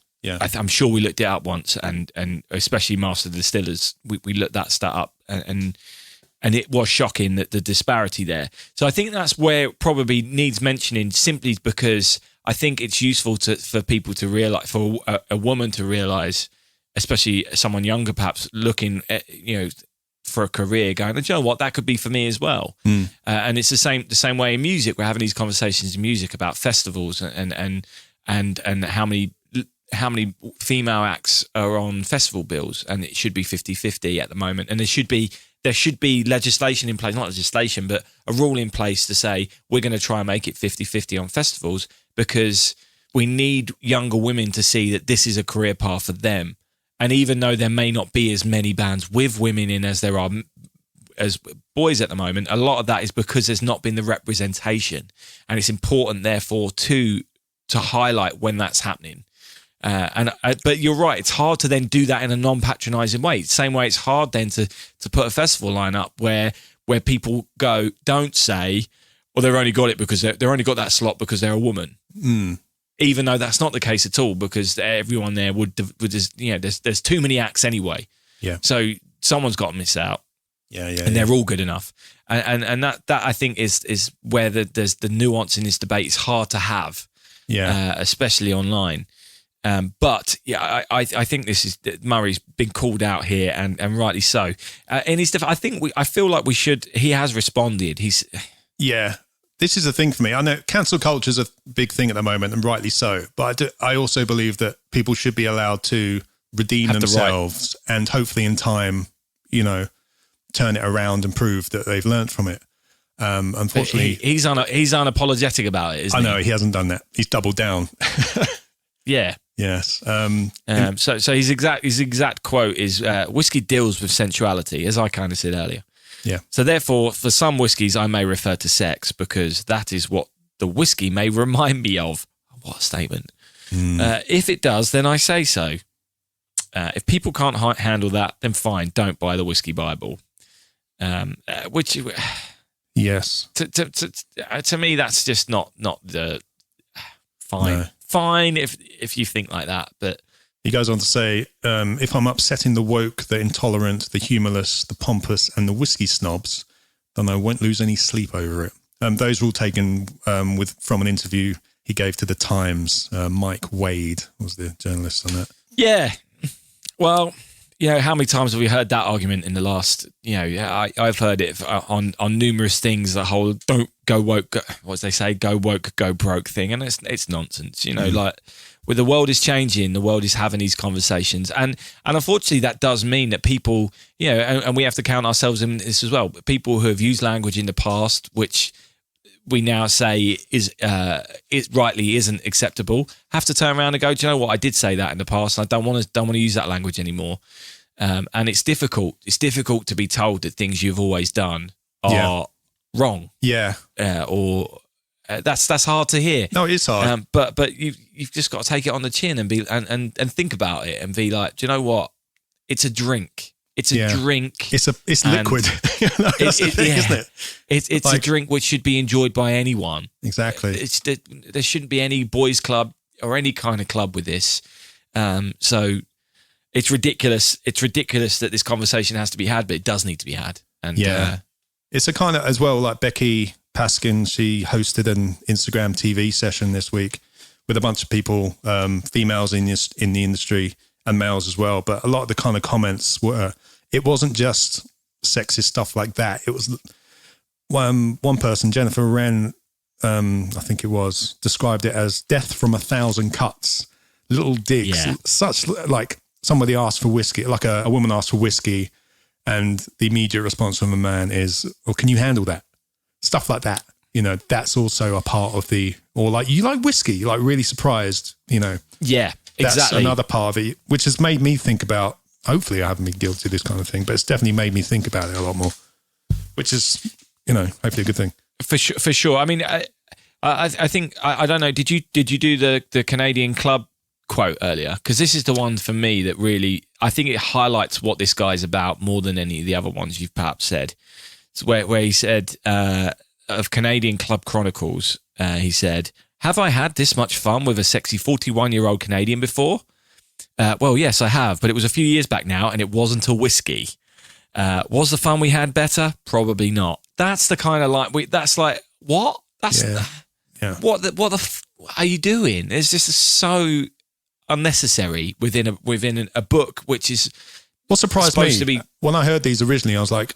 [SPEAKER 2] I'm sure we looked it up once, and especially Master Distillers, we looked that stat up, and it was shocking that the disparity there. So I think that's where it probably needs mentioning, simply because I think it's useful for people to realize, for a woman to realize, especially someone younger perhaps looking at, for a career, going, do you know what, that could be for me as well. And it's the same way in music. We're having these conversations in music about festivals and how many female acts are on festival bills, and it should be 50-50 at the moment. And there should be legislation in place, not legislation, but a rule in place to say we're going to try and make it 50-50 on festivals, because we need younger women to see that this is a career path for them. And even though there may not be as many bands with women in as there are as boys at the moment, a lot of that is because there's not been the representation. And it's important, therefore, to highlight when that's happening. But you're right, it's hard to then do that in a non-patronising way. Same way it's hard then to put a festival line up where people don't say, well, they've only got it because they've only got that slot because they're a woman. even though that's not the case at all, because everyone there would just, there's too many acts anyway.
[SPEAKER 1] Yeah.
[SPEAKER 2] So someone's got to miss out.
[SPEAKER 1] And
[SPEAKER 2] they're all good enough. And that I think is where there's the nuance in this debate. It's hard to have, especially online. But I think this is Murray's been called out here, and rightly so. In his I feel like we should. He has responded.
[SPEAKER 1] This is a thing for me. I know cancel culture is a big thing at the moment, and rightly so. But I also believe that people should be allowed to redeem themselves, and hopefully in time, turn it around and prove that they've learned from it. Unfortunately,
[SPEAKER 2] he's unapologetic about it. Isn't he?
[SPEAKER 1] I know he hasn't done that. He's doubled down.
[SPEAKER 2] Yeah.
[SPEAKER 1] Yes.
[SPEAKER 2] So his exact quote is, "Whiskey deals with sensuality," as I kind of said earlier.
[SPEAKER 1] Yeah.
[SPEAKER 2] So therefore, for some whiskies, I may refer to sex because that is what the whiskey may remind me of. What a statement! If it does, then I say so. If people can't handle that, then fine, don't buy the Whisky Bible. Which,
[SPEAKER 1] yes,
[SPEAKER 2] to me, that's just not the fine. No. Fine if you think like that, but
[SPEAKER 1] he goes on to say, if I'm upsetting the woke, the intolerant, the humorless, the pompous, and the whiskey snobs, then I won't lose any sleep over it. Those were all taken from an interview he gave to the Times. Mike Wade was the journalist on that.
[SPEAKER 2] Yeah. Well, how many times have we heard that argument in the last, I've heard it on numerous things, the whole don't go woke, what do they say, go woke, go broke thing. And it's nonsense, like where the world is changing, the world is having these conversations. And unfortunately that does mean that people, and we have to count ourselves in this as well, but people who have used language in the past, which we now say it rightly isn't acceptable, have to turn around and go, do you know what? I did say that in the past. And I don't want to use that language anymore. And it's difficult. It's difficult to be told that things you've always done are wrong.
[SPEAKER 1] Yeah.
[SPEAKER 2] That's hard to hear.
[SPEAKER 1] No, it is hard.
[SPEAKER 2] But you've just got to take it on the chin and be and think about it and be like, do you know what? It's a drink. It's a drink.
[SPEAKER 1] It's liquid. That's the thing, isn't it?
[SPEAKER 2] It's like, a drink which should be enjoyed by anyone.
[SPEAKER 1] Exactly.
[SPEAKER 2] There shouldn't be any boys' club or any kind of club with this. So it's ridiculous. It's ridiculous that this conversation has to be had, but it does need to be had. And
[SPEAKER 1] it's a kind of, as well, like Becky Paskin, she hosted an Instagram TV session this week with a bunch of people, females in the industry and males as well. But a lot of the kind of comments were, it wasn't just sexist stuff like that. It was one person, Jennifer Wren, I think it was, described it as death from 1,000 cuts, little digs, such like somebody asked for whiskey, like a woman asked for whiskey, and the immediate response from a man is, well, can you handle that? Stuff like that. That's also a part of or like, you like whiskey, you're like really surprised,
[SPEAKER 2] Yeah,
[SPEAKER 1] that's
[SPEAKER 2] exactly.
[SPEAKER 1] another part of it, which has made me think about, hopefully I haven't been guilty of this kind of thing, but it's definitely made me think about it a lot more, which is, hopefully a good thing.
[SPEAKER 2] For sure. I mean, I think, I don't know, did you do the Canadian Club quote earlier? Because this is the one for me that really, I think it highlights what this guy's about more than any of the other ones you've perhaps said. It's where he said, of Canadian Club Chronicles, he said, "Have I had this much fun with a sexy 41-year-old Canadian before? Well, yes, I have, but it was a few years back now, and it wasn't a whiskey. Was the fun we had better? Probably not." That's the kind of that's like, what? That's what the are you doing? It's just so unnecessary within a book, which is
[SPEAKER 1] what surprised me
[SPEAKER 2] to be.
[SPEAKER 1] When I heard these originally, I was like,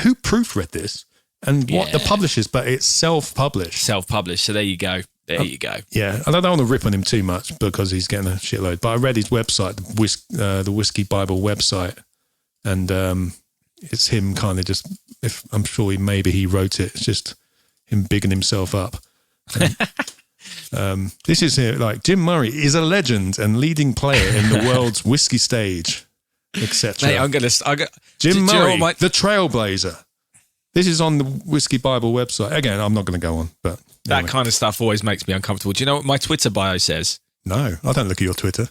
[SPEAKER 1] who proofread this? And what the publishers, but it's self-published.
[SPEAKER 2] Self-published, so there you go. Yeah,
[SPEAKER 1] I don't want to rip on him too much because he's getting a shitload, but I read his website, the Whisky Bible website, and it's him kind of just, if I'm sure maybe he wrote it, it's just him bigging himself up. This is here, like, Jim Murray is a legend and leading player in the world's whiskey stage, etc.
[SPEAKER 2] Jim
[SPEAKER 1] Jim Murray, the trailblazer. This is on the Whisky Bible website. Again, I'm not going to go on, but
[SPEAKER 2] that kind of stuff always makes me uncomfortable. Do you know what my Twitter bio says?
[SPEAKER 1] No, I don't look at your Twitter.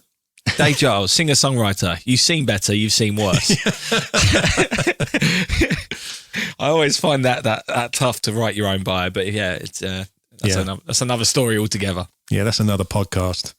[SPEAKER 2] Dave Giles, singer-songwriter. You've seen better, you've seen worse. I always find that tough to write your own bio, but yeah, it's that's another story altogether.
[SPEAKER 1] Yeah, that's another podcast.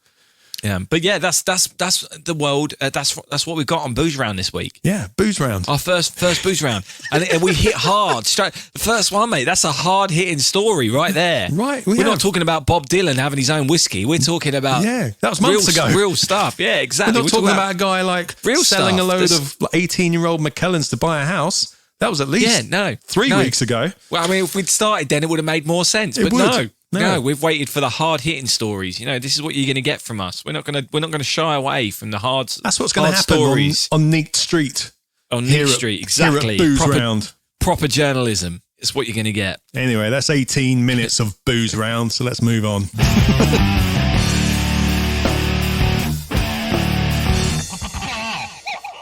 [SPEAKER 2] Yeah, but yeah, that's the world. That's what we've got on Booze Round this week.
[SPEAKER 1] Yeah, Booze Round.
[SPEAKER 2] Our first Booze Round, and we hit hard. Straight, the first one, mate. That's a hard hitting story right there.
[SPEAKER 1] Right,
[SPEAKER 2] we're not talking about Bob Dylan having his own whiskey. We're talking about
[SPEAKER 1] that was months ago.
[SPEAKER 2] Real stuff. Yeah, exactly.
[SPEAKER 1] We're not talking about a guy like
[SPEAKER 2] real
[SPEAKER 1] selling
[SPEAKER 2] stuff.
[SPEAKER 1] a load of 18-year-old Macellans to buy a house. That was at least 3 weeks ago.
[SPEAKER 2] Well, I mean, if we'd started then, it would have made more sense. But no, we've waited for the hard hitting stories. You know, this is what you're going to get from us. We're not going to shy away from the hard.
[SPEAKER 1] That's what's going to happen on Neat Street.
[SPEAKER 2] On Neat Street, exactly.
[SPEAKER 1] Here at Booze Round.
[SPEAKER 2] Proper journalism. It's what you're going to get.
[SPEAKER 1] Anyway, that's 18 minutes of Booze Round. So let's move on.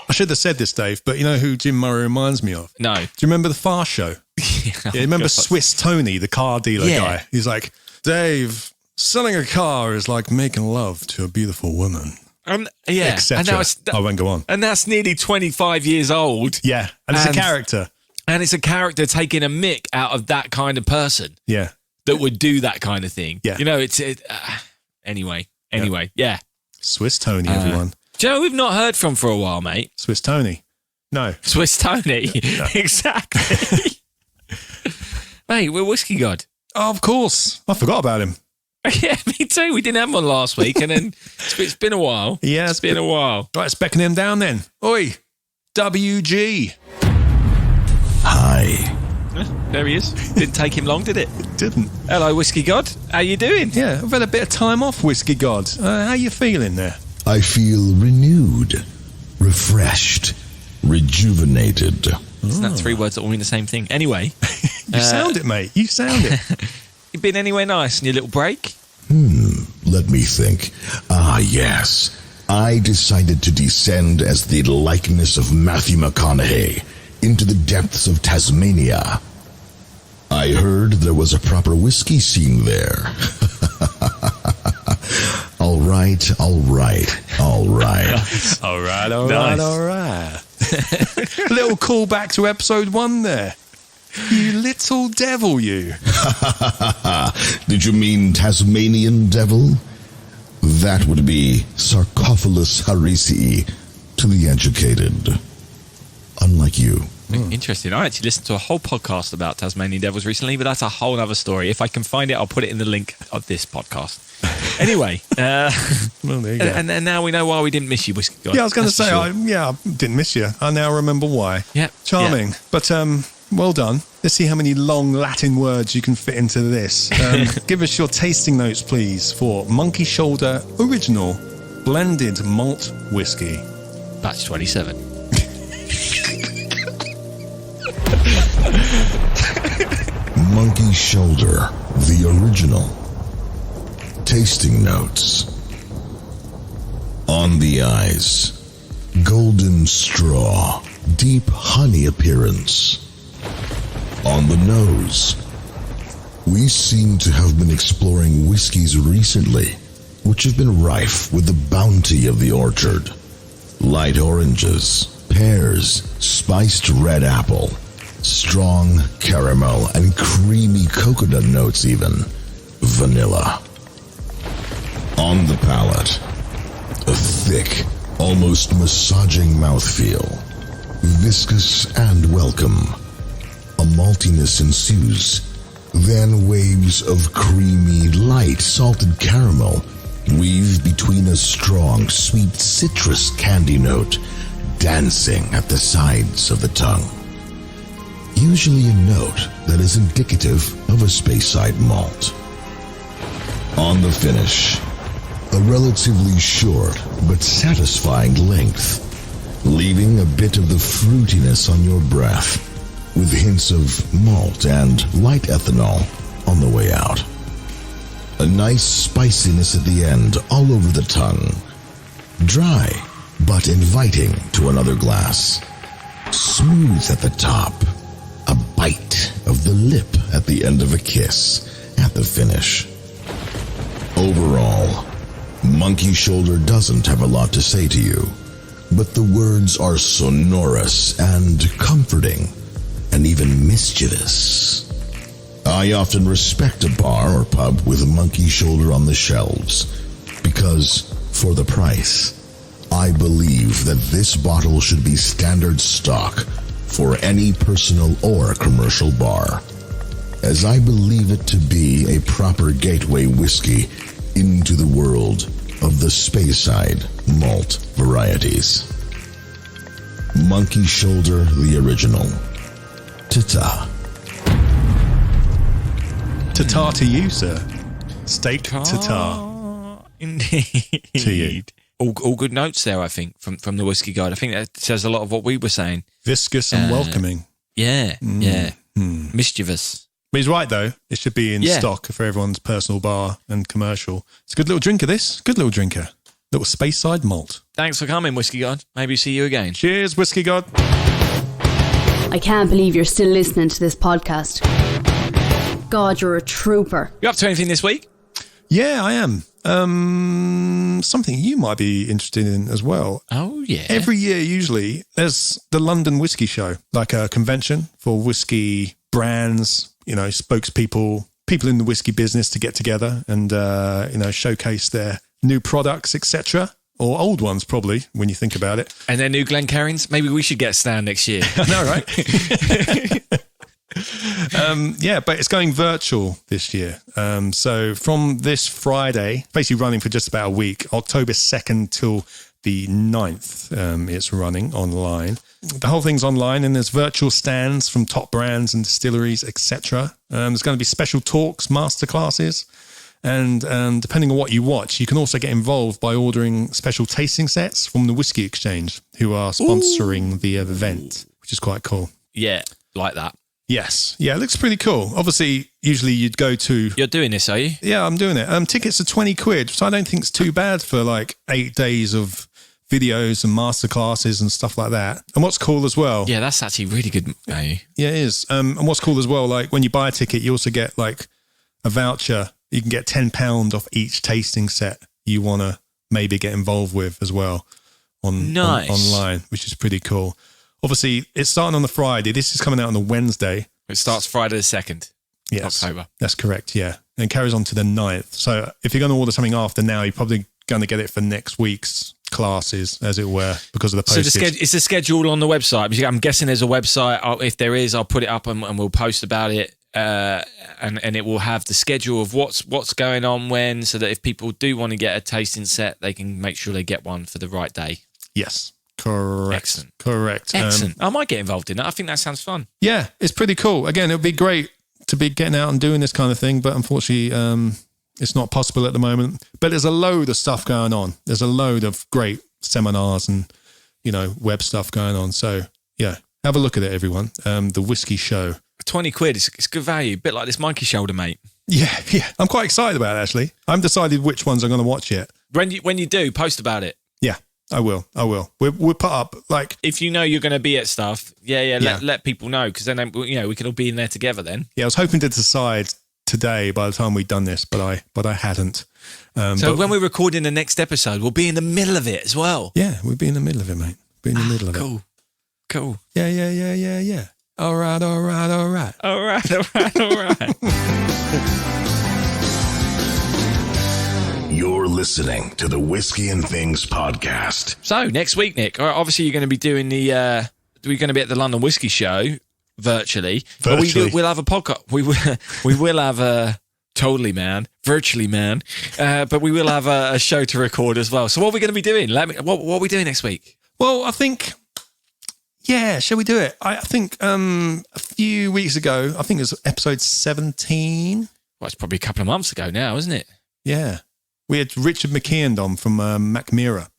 [SPEAKER 1] I should have said this, Dave, but you know who Jim Murray reminds me of?
[SPEAKER 2] No.
[SPEAKER 1] Do you remember the Far Show? Yeah, remember Swiss Tony, the car dealer guy? He's like, Dave, selling a car is like making love to a beautiful woman.
[SPEAKER 2] Etc.
[SPEAKER 1] I won't go on.
[SPEAKER 2] And that's nearly 25 years old.
[SPEAKER 1] Yeah, and it's a character.
[SPEAKER 2] And it's a character taking a mick out of that kind of person.
[SPEAKER 1] Yeah.
[SPEAKER 2] That would do that kind of thing.
[SPEAKER 1] Yeah.
[SPEAKER 2] You know, anyway, yeah.
[SPEAKER 1] Swiss Tony, everyone.
[SPEAKER 2] Do you know who we've not heard from for a while, mate?
[SPEAKER 1] Swiss Tony. No.
[SPEAKER 2] Swiss Tony. No. Exactly. Mate, we're Whisky God.
[SPEAKER 1] Oh, of course. I forgot about him.
[SPEAKER 2] Yeah, me too. We didn't have one last week, and then it's been a while.
[SPEAKER 1] Yeah,
[SPEAKER 2] it's been a while.
[SPEAKER 1] Right, specking him down then. Oi, WG.
[SPEAKER 3] Hi.
[SPEAKER 2] There he is. Didn't take him long, did it?
[SPEAKER 1] It didn't.
[SPEAKER 2] Hello, Whisky God. How you doing?
[SPEAKER 1] Yeah, I've had a bit of time off, Whisky God. How you feeling there?
[SPEAKER 3] I feel renewed, refreshed, rejuvenated.
[SPEAKER 2] Isn't that 3 words that all mean the same thing? Anyway.
[SPEAKER 1] You sound it, mate. You sound it.
[SPEAKER 2] You been anywhere nice in your little break?
[SPEAKER 3] Let me think. Ah, yes. I decided to descend as the likeness of Matthew McConaughey into the depths of Tasmania. I heard there was a proper whiskey scene there. All right.
[SPEAKER 1] A little callback to episode 1 there. You little devil, you.
[SPEAKER 3] Did you mean Tasmanian devil? That would be Sarcophagus harrisii to the educated. Unlike you.
[SPEAKER 2] Interesting. I actually listened to a whole podcast about Tasmanian devils recently, but that's a whole other story. If I can find it, I'll put it in the link of this podcast. Anyway,
[SPEAKER 1] well, there you go.
[SPEAKER 2] And now we know why we didn't miss you, Whisky God.
[SPEAKER 1] Yeah, I was going to say, I didn't miss you. I now remember why.
[SPEAKER 2] Yeah,
[SPEAKER 1] charming. Yeah. But well done. Let's see how many long Latin words you can fit into this. Give us your tasting notes, please, for Monkey Shoulder Original Blended Malt Whiskey.
[SPEAKER 2] Batch 27.
[SPEAKER 3] Monkey Shoulder, the original. Tasting notes. On the eyes, golden straw, deep honey appearance. On the nose, we seem to have been exploring whiskeys recently, which have been rife with the bounty of the orchard. Light oranges, pears, spiced red apple, strong caramel and creamy coconut notes even. Vanilla. On the palate, a thick, almost massaging mouthfeel. Viscous and welcome. A maltiness ensues. Then waves of creamy, light, salted caramel weave between a strong, sweet citrus candy note dancing at the sides of the tongue. Usually a note that is indicative of a Speyside malt. On the finish, a relatively short but satisfying length, leaving a bit of the fruitiness on your breath, with hints of malt and light ethanol on the way out. A nice spiciness at the end all over the tongue. Dry, but inviting to another glass. Smooth at the top. A bite of the lip at the end of a kiss at the finish. Overall, Monkey Shoulder doesn't have a lot to say to you, but the words are sonorous and comforting, and even mischievous. I often respect a bar or pub with a monkey shoulder on the shelves because, for the price, I believe that this bottle should be standard stock for any personal or commercial bar, as I believe it to be a proper gateway whiskey into the world of the Speyside malt varieties. Monkey Shoulder, the original. Ta-ta.
[SPEAKER 1] Ta-ta to you, sir. Steak ta-ta.
[SPEAKER 2] Indeed.
[SPEAKER 1] To you.
[SPEAKER 2] All good notes there, I think, from the Whisky God. I think that says a lot of what we were saying.
[SPEAKER 1] Viscous and welcoming.
[SPEAKER 2] Yeah. Mischievous.
[SPEAKER 1] But he's right, though. It should be in stock for everyone's personal bar and commercial. It's a good little drinker, this. Good little drinker. Little Speyside malt.
[SPEAKER 2] Thanks for coming, Whisky God. Maybe see you again.
[SPEAKER 1] Cheers, Whisky God.
[SPEAKER 4] I can't believe you're still listening to this podcast. God, you're a trooper.
[SPEAKER 2] You up to anything this week?
[SPEAKER 1] Yeah, I am. Something you might be interested in as well.
[SPEAKER 2] Oh, yeah.
[SPEAKER 1] Every year, usually, there's the London Whisky Show, like a convention for whiskey brands, spokespeople, people in the whiskey business to get together and, showcase their new products, etc. Or old ones, probably, when you think about it.
[SPEAKER 2] And their new Glencairns. Maybe we should get a stand next year.
[SPEAKER 1] I know, right? But it's going virtual this year. So from this Friday, basically running for just about a week, October 2nd till the 9th, it's running online. The whole thing's online and there's virtual stands from top brands and distilleries, etc. There's going to be special talks, masterclasses. And depending on what you watch, you can also get involved by ordering special tasting sets from the Whiskey Exchange, who are sponsoring the event, which is quite cool.
[SPEAKER 2] Yeah, like that.
[SPEAKER 1] Yes. Yeah, it looks pretty cool. Obviously, usually you'd go to...
[SPEAKER 2] You're doing this, are you?
[SPEAKER 1] Yeah, I'm doing it. Tickets are 20 quid, so I don't think it's too bad for like 8 days of videos and masterclasses and stuff like that. And what's cool as well...
[SPEAKER 2] Yeah, that's actually really good.
[SPEAKER 1] Yeah, it is. And what's cool as well, like when you buy a ticket, you also get like a voucher. You can get £10 off each tasting set you want to maybe get involved with as well online, which is pretty cool. Obviously, it's starting on the Friday. This is coming out on the Wednesday.
[SPEAKER 2] It starts Friday the 2nd, October.
[SPEAKER 1] That's correct, yeah. And it carries on to the 9th. So if you're going to order something after now, you're probably going to get it for next week's classes, as it were, because of the postage.
[SPEAKER 2] So is the schedule on the website? I'm guessing there's a website. If there is, I'll put it up and we'll post about it. And it will have the schedule of what's going on when, so that if people do want to get a tasting set, they can make sure they get one for the right day.
[SPEAKER 1] Yes, correct.
[SPEAKER 2] Excellent.
[SPEAKER 1] Correct.
[SPEAKER 2] Excellent. I might get involved in that. I think that sounds fun.
[SPEAKER 1] Yeah, it's pretty cool. Again, it would be great to be getting out and doing this kind of thing, but unfortunately, it's not possible at the moment. But there's a load of stuff going on. There's a load of great seminars and, web stuff going on. So, yeah, have a look at it, everyone. The Whiskey Show.
[SPEAKER 2] 20 quid, it's good value. A bit like this monkey shoulder, mate.
[SPEAKER 1] Yeah. I'm quite excited about it, actually. I haven't decided which ones I'm going to watch yet.
[SPEAKER 2] When you do, post about it.
[SPEAKER 1] Yeah, I will. We'll put up, like...
[SPEAKER 2] If you know you're going to be at stuff, let people know, because then, we can all be in there together then.
[SPEAKER 1] Yeah, I was hoping to decide today by the time we'd done this, but I hadn't.
[SPEAKER 2] So when we're recording the next episode, we'll be in the middle of it as well.
[SPEAKER 1] Yeah, we'll be in the middle of it, mate. Be in the middle of it.
[SPEAKER 2] Cool.
[SPEAKER 1] Yeah. All right.
[SPEAKER 3] You're listening to the Whiskey and Things podcast.
[SPEAKER 2] So next week, Nick, obviously you're going to be doing we're going to be at the London Whisky Show virtually. But we'll have a podcast. We will have a virtually man. But we will have a show to record as well. So what are we going to be doing? What are we doing next week?
[SPEAKER 1] Well, I think... Yeah, shall we do it? I think a few weeks ago, I think it was episode 17.
[SPEAKER 2] Well, it's probably a couple of months ago now, isn't it?
[SPEAKER 1] Yeah. We had Richard McKeon on from Macmira,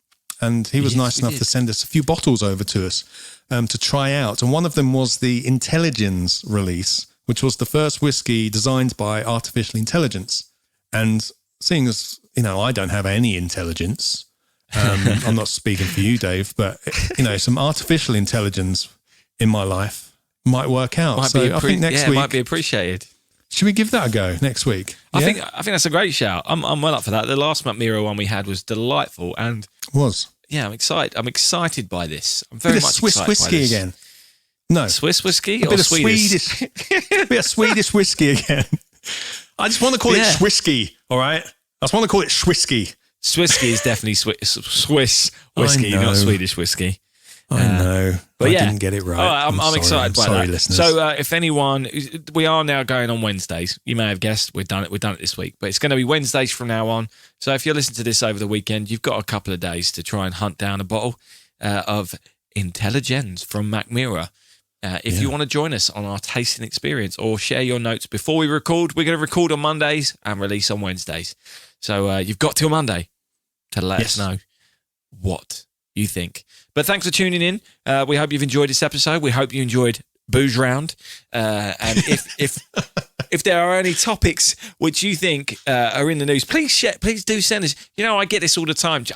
[SPEAKER 1] and he was nice enough to send us a few bottles over to us to try out. And one of them was the Intelligence release, which was the first whiskey designed by artificial intelligence. And seeing as, I don't have any intelligence... I'm not speaking for you, Dave, but some artificial intelligence in my life might work out. I think next week
[SPEAKER 2] it might be appreciated.
[SPEAKER 1] Should we give that a go next week?
[SPEAKER 2] I think that's a great shout. I'm well up for that. The last Macmira one we had was delightful, and
[SPEAKER 1] was
[SPEAKER 2] I'm excited. I'm excited by this. I'm very much
[SPEAKER 1] Swiss
[SPEAKER 2] excited
[SPEAKER 1] whiskey
[SPEAKER 2] by this.
[SPEAKER 1] again. No.
[SPEAKER 2] Swiss whiskey
[SPEAKER 1] A
[SPEAKER 2] or
[SPEAKER 1] bit of
[SPEAKER 2] Swedish?
[SPEAKER 1] a bit of Swedish whiskey again. I just want to call it Schwisky, all right? I just want to call it Schwisky.
[SPEAKER 2] Swisky is definitely Swiss whiskey, not Swedish whiskey.
[SPEAKER 1] I know.
[SPEAKER 2] But
[SPEAKER 1] I
[SPEAKER 2] yeah.
[SPEAKER 1] didn't get it right.
[SPEAKER 2] I'm
[SPEAKER 1] sorry.
[SPEAKER 2] excited by
[SPEAKER 1] sorry,
[SPEAKER 2] that.
[SPEAKER 1] listeners.
[SPEAKER 2] So if anyone, we are now going on Wednesdays. You may have guessed we've done it this week, but it's going to be Wednesdays from now on. So if you're listening to this over the weekend, you've got a couple of days to try and hunt down a bottle of Intelligence from Macmira. If you want to join us on our tasting experience or share your notes before we record, we're going to record on Mondays and release on Wednesdays. So you've got till Monday to let us know what you think. But thanks for tuning in. We hope you've enjoyed this episode. We hope you enjoyed Booze Round. And if there are any topics which you think are in the news, please do send us. You know, I get this all the time.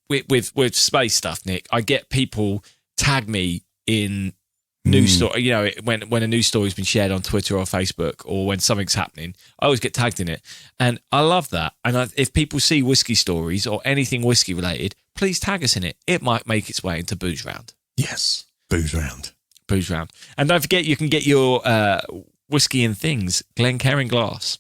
[SPEAKER 2] With space stuff, Nick, I get people tag me in news story. You know, when a news story's been shared on Twitter or Facebook, or when something's happening, I always get tagged in it, and I love that. And if people see whiskey stories or anything whiskey related, please tag us in it. It might make its way into Booze Round.
[SPEAKER 1] Yes, Booze Round.
[SPEAKER 2] Booze Round. And don't forget, you can get your whiskey and things, Glencairn glass,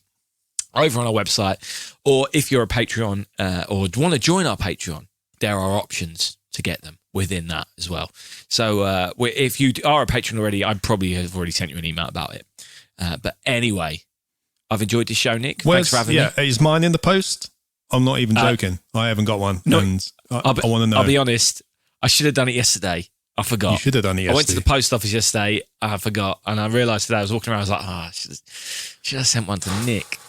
[SPEAKER 2] over on our website, or if you're a Patreon or want to join our Patreon, there are options to get them within that as well. So if you are a patron already, I probably have already sent you an email about it. But anyway, I've enjoyed this show, Nick. Thanks for having me.
[SPEAKER 1] Is mine in the post? I'm not even joking. I haven't got one.
[SPEAKER 2] No,
[SPEAKER 1] and I want to know.
[SPEAKER 2] I'll be honest. I should have done it yesterday. I forgot.
[SPEAKER 1] You should have done it yesterday.
[SPEAKER 2] I went to the post office yesterday. I forgot. And I realised today I was walking around. I was like, I should have sent one to Nick.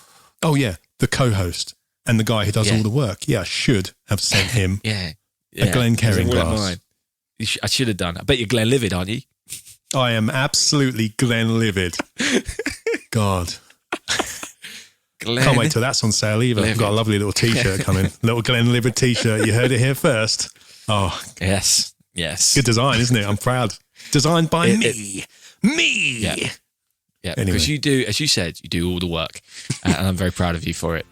[SPEAKER 1] Oh, yeah. The co-host and the guy who does all the work. Yeah, I should have sent him a Glencairn glass.
[SPEAKER 2] I should have done. I bet you're Glenlivet, aren't you?
[SPEAKER 1] I am absolutely Glenlivet. God. Can't wait till that's on sale either. I've got a lovely little T-shirt coming. Little Glenlivet T-shirt. You heard it here first. Oh.
[SPEAKER 2] Yes.
[SPEAKER 1] Good design, isn't it? I'm proud. Designed by me. Me.
[SPEAKER 2] Yeah.
[SPEAKER 1] Anyway.
[SPEAKER 2] Because you do, as you said, you do all the work. And I'm very proud of you for it.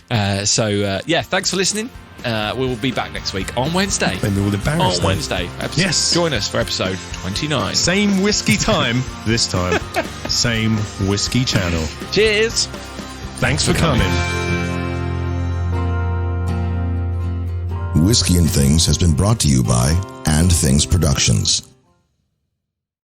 [SPEAKER 2] Thanks for listening. We will be back next week on Wednesday.
[SPEAKER 1] Maybe we'll embarrass them.
[SPEAKER 2] On Wednesday.
[SPEAKER 1] Yes.
[SPEAKER 2] Join us for episode 29.
[SPEAKER 1] Same whiskey time this time. Same whiskey channel.
[SPEAKER 2] Cheers.
[SPEAKER 1] Thanks for coming.
[SPEAKER 3] Whiskey and Things has been brought to you by And Things Productions.